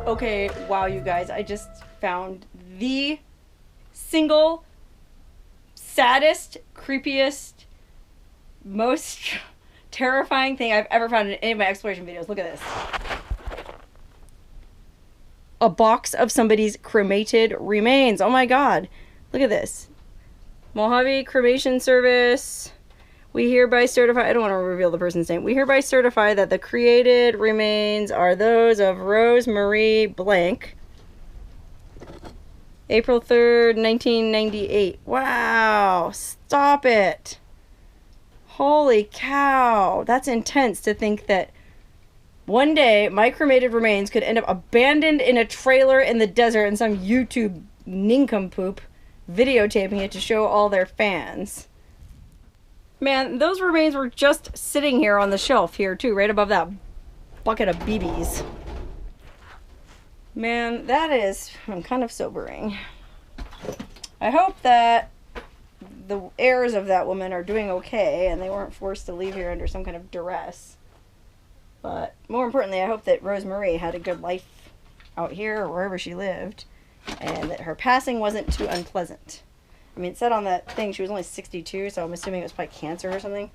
Okay, wow, you guys, I just found the single saddest, creepiest, most terrifying thing I've ever found in any of my exploration videos. Look at this. A box of somebody's cremated remains. Oh my god. Look at this. Mojave Cremation Service. We hereby certify, I don't want to reveal the person's name. We hereby certify that the created remains are those of Rose Marie Blank. April 3rd, 1998. Wow, stop it. Holy cow. That's intense to think that one day my cremated remains could end up abandoned in a trailer in the desert and some YouTube nincompoop videotaping it to show all their fans. Man, those remains were just sitting here on the shelf here too, right above that bucket of BBs. Man, that is kind of sobering. I hope that the heirs of that woman are doing okay and they weren't forced to leave here under some kind of duress. But more importantly, I hope that Rose Marie had a good life out here or wherever she lived and that her passing wasn't too unpleasant. I mean, it said on that thing she was only 62, so I'm assuming it was probably cancer or something.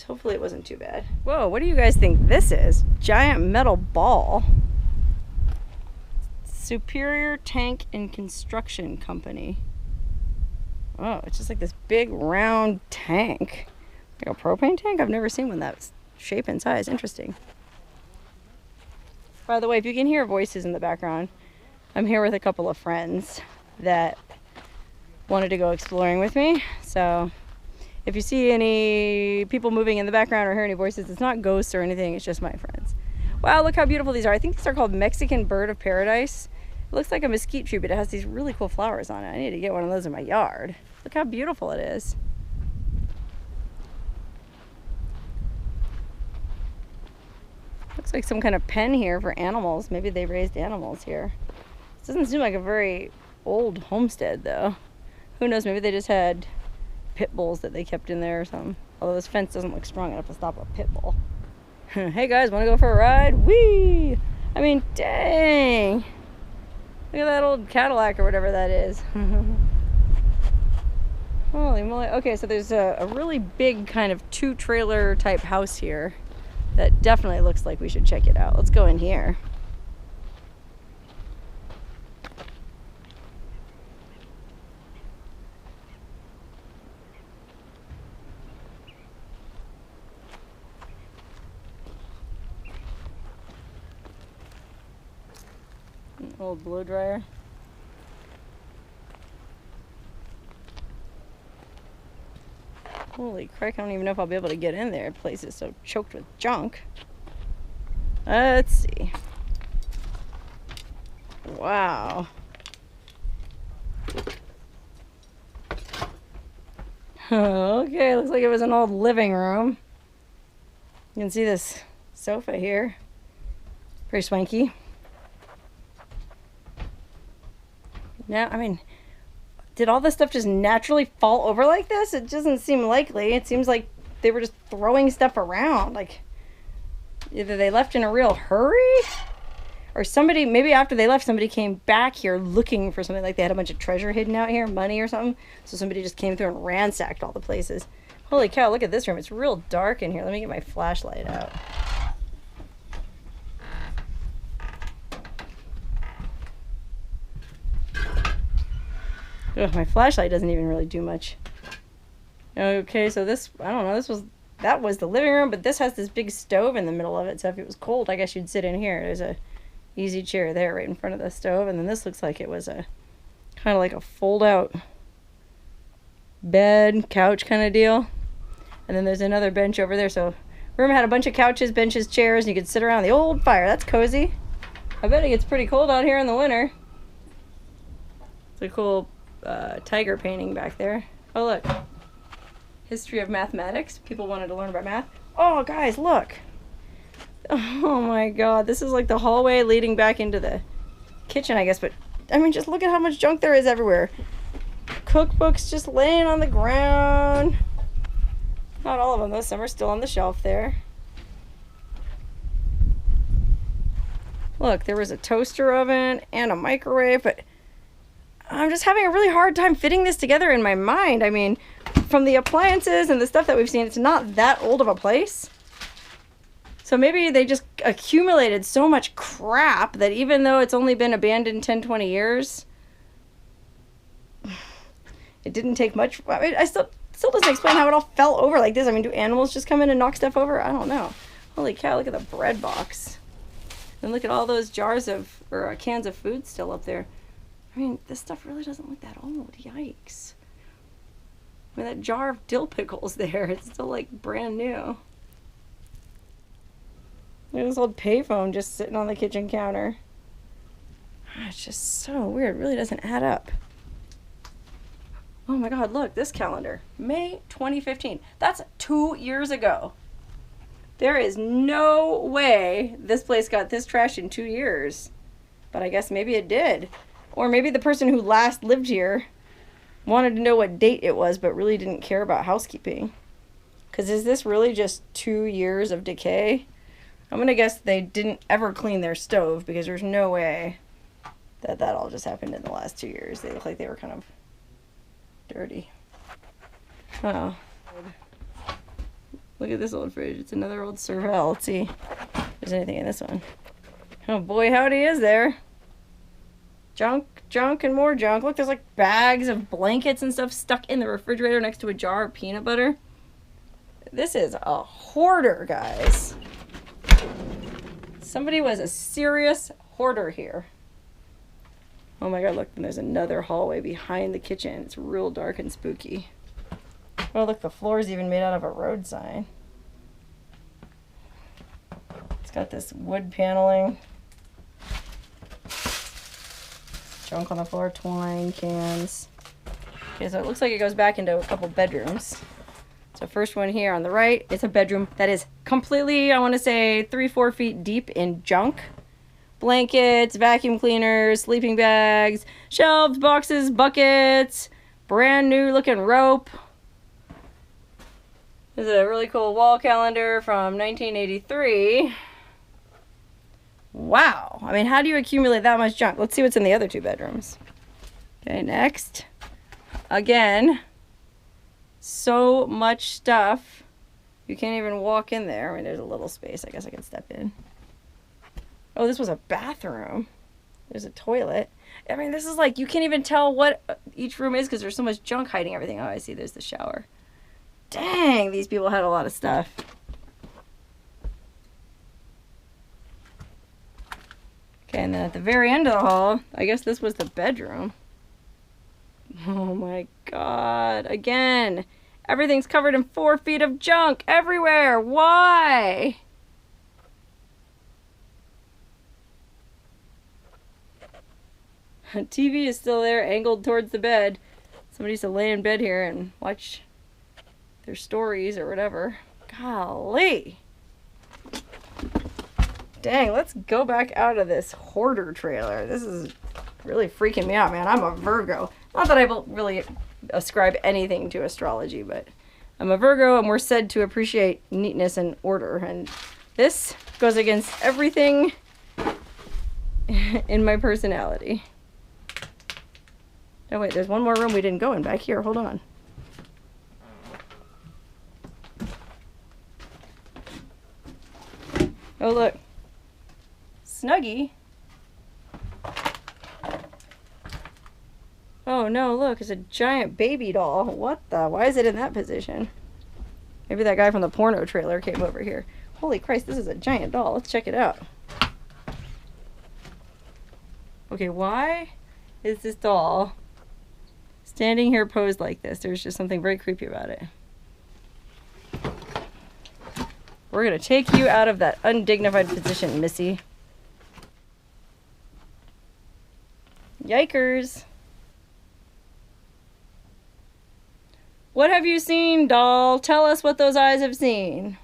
Hopefully it wasn't too bad. Whoa, what do you guys think this is? Giant metal ball. Superior Tank and Construction Company. Oh, it's just like this big round tank. Like a propane tank? I've never seen one that shape and size. Interesting. By the way, if you can hear voices in the background, I'm here with a couple of friends that wanted to go exploring with me. So if you see any people moving in the background or hear any voices, it's not ghosts or anything, it's just my friends. Wow, look how beautiful these are. I think these are called Mexican Bird of Paradise. It looks like a mesquite tree, but it has these really cool flowers on it. I need to get one of those in my yard. Look how beautiful it is. Looks like some kind of pen here for animals. Maybe they raised animals here. This doesn't seem like a very old homestead though. Who knows, maybe they just had pit bulls that they kept in there or something. Although this fence doesn't look strong enough to stop a pit bull. Hey guys, wanna go for a ride? Whee! I mean, dang! Look at that old Cadillac or whatever that is. Holy moly. Okay, so there's a really big kind of 2-trailer type house here that definitely looks like we should check it out. Let's go in here. An old blow dryer. Holy crap, I don't even know if I'll be able to get in there. The place is so choked with junk. Let's see. Wow. Okay, looks like it was an old living room. You can see this sofa here. Pretty swanky. Now, I mean, did all this stuff just naturally fall over like this? It doesn't seem likely. It seems like they were just throwing stuff around. Like, either they left in a real hurry, or somebody, maybe after they left, somebody came back here looking for something, like they had a bunch of treasure hidden out here, money or something. So somebody just came through and ransacked all the places. Holy cow, look at this room. It's real dark in here. Let me get my flashlight out. Ugh, my flashlight doesn't even really do much. Okay, so this, I don't know, that was the living room, but this has this big stove in the middle of it, so if it was cold, I guess you'd sit in here. There's a easy chair there right in front of the stove, and then this looks like it was a kind of like a fold-out bed, couch kind of deal. And then there's another bench over there, so room had a bunch of couches, benches, chairs, and you could sit around the old fire. That's cozy. I bet it gets pretty cold out here in the winter. It's a cool tiger painting back there. Oh, look. history of mathematics. People wanted to learn about math. Oh, guys, look. Oh my god, this is like the hallway leading back into the kitchen, I guess, but I mean, just look at how much junk there is everywhere. Cookbooks just laying on the ground. Not all of them, though. Some are still on the shelf there. Look, there was a toaster oven and a microwave, but I'm just having a really hard time fitting this together in my mind. I mean, from the appliances and the stuff that we've seen, it's not that old of a place. So maybe they just accumulated so much crap that even though it's only been abandoned 10, 20 years, it didn't take much. I mean, I still doesn't explain how it all fell over like this. I mean, do animals just come in and knock stuff over? I don't know. Holy cow, look at the bread box. And look at all those jars of, or cans of food still up there. I mean, this stuff really doesn't look that old. Yikes. I mean, that jar of dill pickles there, it's still like brand new. Look at this old payphone just sitting on the kitchen counter. It's just so weird. It really doesn't add up. Oh my god, look, this calendar. May 2015. That's 2 years ago. There is no way this place got this trash in 2 years. But I guess maybe it did. Or maybe the person who last lived here wanted to know what date it was, but really didn't care about housekeeping. Because is this really just 2 years of decay? I'm going to guess they didn't ever clean their stove, because there's no way that all just happened in the last 2 years. They look like they were kind of dirty. Oh. Look at this old fridge. It's another old Serval. Let's see if there's anything in this one. Oh boy, howdy is there. Junk, junk, and more junk. Look, there's like bags of blankets and stuff stuck in the refrigerator next to a jar of peanut butter. This is a hoarder, guys. Somebody was a serious hoarder here. Oh my god, look, and there's another hallway behind the kitchen. It's real dark and spooky. Oh, look, the floor is even made out of a road sign. It's got this wood paneling. Junk on the floor, twine, cans. Okay, so it looks like it goes back into a couple bedrooms. So first one here on the right is a bedroom that is completely, I want to say, 3-4 feet deep in junk. Blankets, vacuum cleaners, sleeping bags, shelves, boxes, buckets, brand new looking rope. This is a really cool wall calendar from 1983. Wow. I mean, how do you accumulate that much junk? Let's see what's in the other two bedrooms. Okay, next. Again, so much stuff. You can't even walk in there. I mean, there's a little space. I guess I can step in. Oh, this was a bathroom. There's a toilet. I mean, this is like, you can't even tell what each room is because there's so much junk hiding everything. Oh, I see, there's the shower. Dang, these people had a lot of stuff. Okay, and then at the very end of the hall, I guess this was the bedroom. Oh my god. Again, everything's covered in 4 feet of junk everywhere. Why? TV is still there, angled towards the bed. Somebody used to lay in bed here and watch their stories or whatever. Golly. Dang, let's go back out of this hoarder trailer. This is really freaking me out, man. I'm a Virgo. Not that I really ascribe anything to astrology, but I'm a Virgo and we're said to appreciate neatness and order. And this goes against everything in my personality. Oh wait, there's one more room we didn't go in back here. Hold on. Oh look. Snuggie. Oh no, look, it's a giant baby doll. What the? Why is it in that position? Maybe that guy from the porno trailer came over here. Holy Christ, this is a giant doll. Let's check it out. Okay, why is this doll standing here posed like this? There's just something very creepy about it. We're gonna take you out of that undignified position, Missy. Yikers. What have you seen, doll? Tell us what those eyes have seen.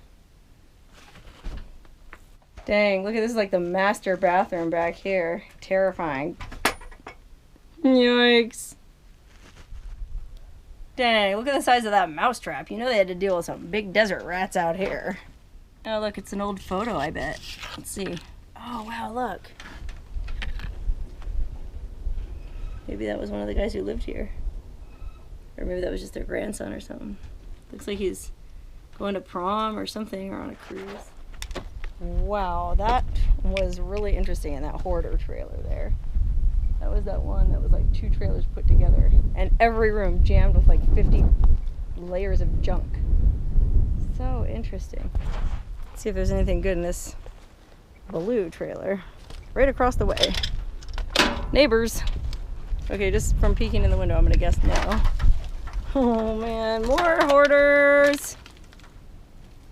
Dang, look at this, like the master bathroom back here. Terrifying. Yikes. Dang, look at the size of that mousetrap. You know they had to deal with some big desert rats out here. Oh, look, it's an old photo, I bet. Let's see. Oh, wow, look. Maybe that was one of the guys who lived here. Or maybe that was just their grandson or something. Looks like he's going to prom or something, or on a cruise. Wow, that was really interesting in that hoarder trailer there. That was that one that was like 2 trailers put together, and every room jammed with like 50 layers of junk. So interesting. Let's see if there's anything good in this blue trailer. Right across the way. Neighbors. Okay, just from peeking in the window, I'm gonna guess no. Oh man, more hoarders!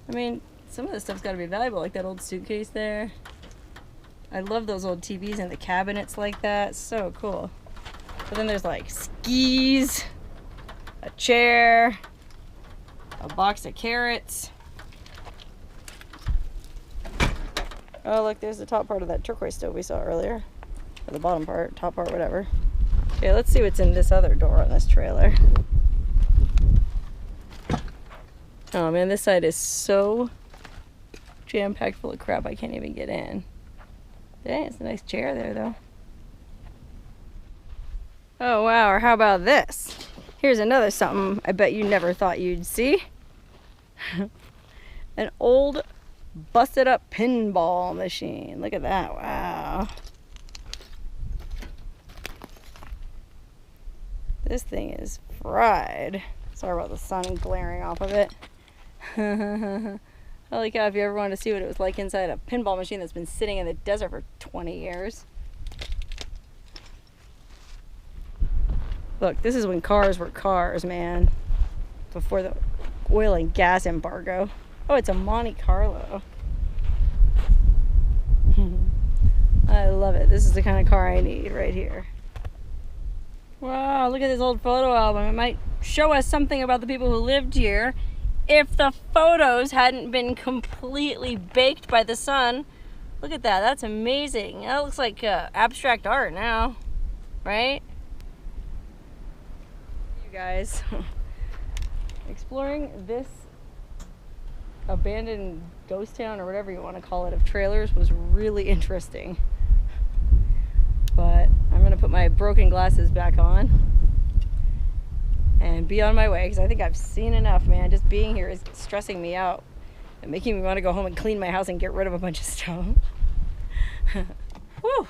I mean, some of this stuff's gotta be valuable, like that old suitcase there. I love those old TVs in the cabinets like that. So cool. But then there's like skis, a chair, a box of carrots. Oh look, there's the top part of that turquoise stove we saw earlier. Or the bottom part, top part, whatever. Okay, let's see what's in this other door on this trailer. Oh man, this side is so jam-packed full of crap I can't even get in. Dang, it's a nice chair there though. Oh wow, or how about this? Here's another something I bet you never thought you'd see. An old busted up pinball machine. Look at that, wow. This thing is fried. Sorry about the sun glaring off of it. Holy cow, if you ever wanted to see what it was like inside a pinball machine that's been sitting in the desert for 20 years. Look, this is when cars were cars, man. Before the oil and gas embargo. Oh, it's a Monte Carlo. I love it. This is the kind of car I need right here. Wow, look at this old photo album. It might show us something about the people who lived here if the photos hadn't been completely baked by the sun. Look at that. That's amazing. That looks like abstract art now, right? You guys, exploring this abandoned ghost town, or whatever you want to call it, of trailers was really interesting. But I'm going to put my broken glasses back on and be on my way, because I think I've seen enough, man. Just being here is stressing me out and making me want to go home and clean my house and get rid of a bunch of stuff. Whew.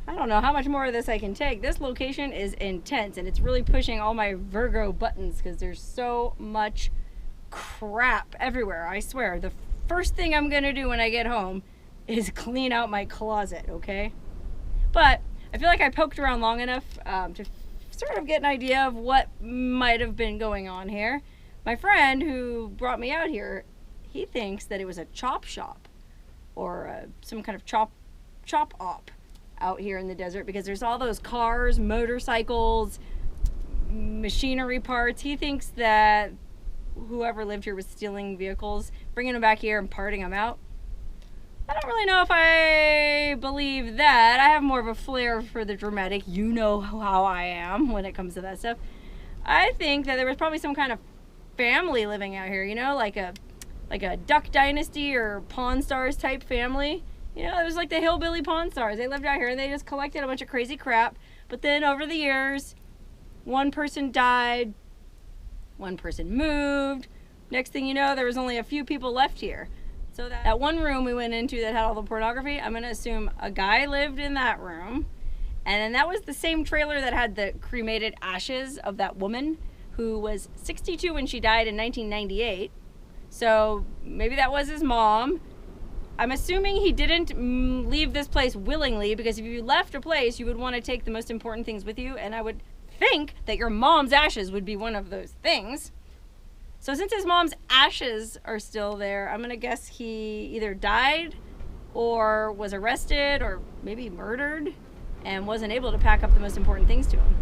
I don't know how much more of this I can take. This location is intense, and it's really pushing all my Virgo buttons because there's so much crap everywhere. I swear, the first thing I'm going to do when I get home is clean out my closet, okay? But I feel like I poked around long enough to sort of get an idea of what might have been going on here. My friend who brought me out here, he thinks that it was a chop shop or some kind of chop op out here in the desert, because there's all those cars, motorcycles, machinery parts. He thinks that whoever lived here was stealing vehicles, bringing them back here and parting them out. I don't really know if I believe that. I have more of a flair for the dramatic. You know how I am when it comes to that stuff. I think that there was probably some kind of family living out here, you know, like a Duck Dynasty or Pawn Stars type family. You know, it was like the hillbilly Pawn Stars. They lived out here and they just collected a bunch of crazy crap. But then over the years, one person died, one person moved. Next thing you know, there was only a few people left here. So that one room we went into that had all the pornography, I'm going to assume a guy lived in that room. And then that was the same trailer that had the cremated ashes of that woman who was 62 when she died in 1998. So maybe that was his mom. I'm assuming he didn't leave this place willingly, because if you left a place, you would want to take the most important things with you. And I would think that your mom's ashes would be one of those things. So since his mom's ashes are still there, I'm gonna guess he either died or was arrested or maybe murdered and wasn't able to pack up the most important things to him.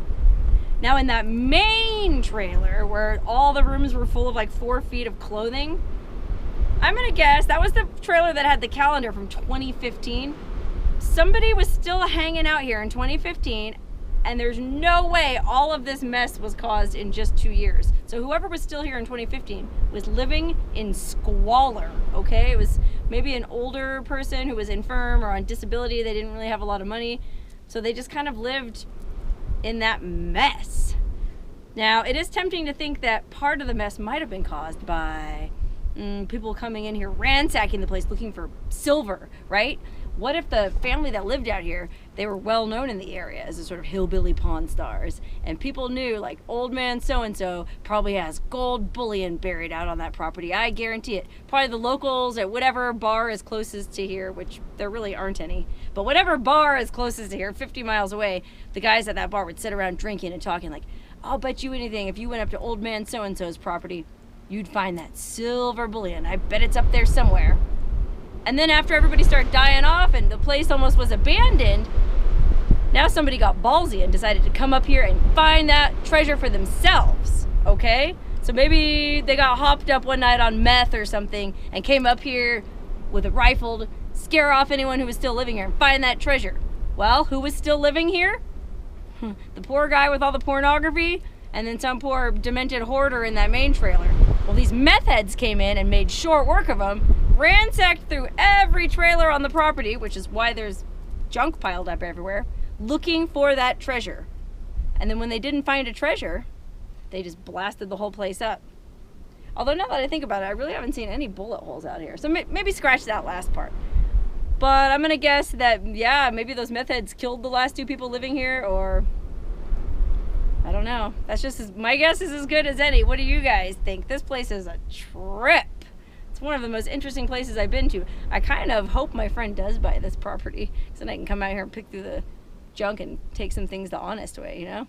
Now in that main trailer where all the rooms were full of like 4 feet of clothing, I'm gonna guess that was the trailer that had the calendar from 2015. Somebody was still hanging out here in 2015, and there's no way all of this mess was caused in just 2 years. So whoever was still here in 2015 was living in squalor, okay? It was maybe an older person who was infirm or on disability. They didn't really have a lot of money. So they just kind of lived in that mess. Now, it is tempting to think that part of the mess might have been caused by people coming in here ransacking the place looking for silver, right? What if the family that lived out here, they were well known in the area as a sort of hillbilly pawn stars, and people knew like old man so-and-so probably has gold bullion buried out on that property. I guarantee it. Probably the locals at whatever bar is closest to here, which there really aren't any, but whatever bar is closest to here, 50 miles away, the guys at that bar would sit around drinking and talking like, I'll bet you anything if you went up to old man so-and-so's property, you'd find that silver bullion. I bet it's up there somewhere. And then after everybody started dying off and the place almost was abandoned, now somebody got ballsy and decided to come up here and find that treasure for themselves, okay? So maybe they got hopped up one night on meth or something and came up here with a rifle to scare off anyone who was still living here and find that treasure. Well, who was still living here? The poor guy with all the pornography, and then some poor demented hoarder in that main trailer. Well, these meth heads came in and made short work of them, ransacked through every trailer on the property, which is why there's junk piled up everywhere, looking for that treasure. And then when they didn't find a treasure, they just blasted the whole place up. Although now that I think about it, I really haven't seen any bullet holes out here. So maybe scratch that last part. But I'm gonna guess that, yeah, maybe those meth heads killed the last 2 people living here, or I don't know. That's just my guess is as good as any. What do you guys think? This place is a trip. It's one of the most interesting places I've been to. I kind of hope my friend does buy this property, so then I can come out here and pick through the junk and take some things the honest way, you know?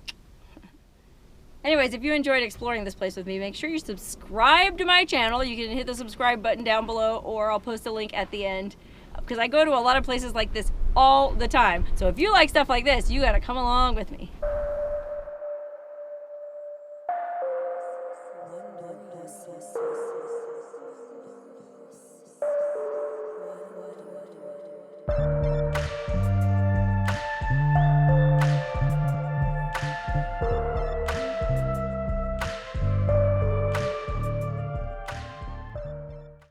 Anyways, if you enjoyed exploring this place with me, make sure you subscribe to my channel. You can hit the subscribe button down below, or I'll post a link at the end, because I go to a lot of places like this all the time. So if you like stuff like this, you gotta come along with me.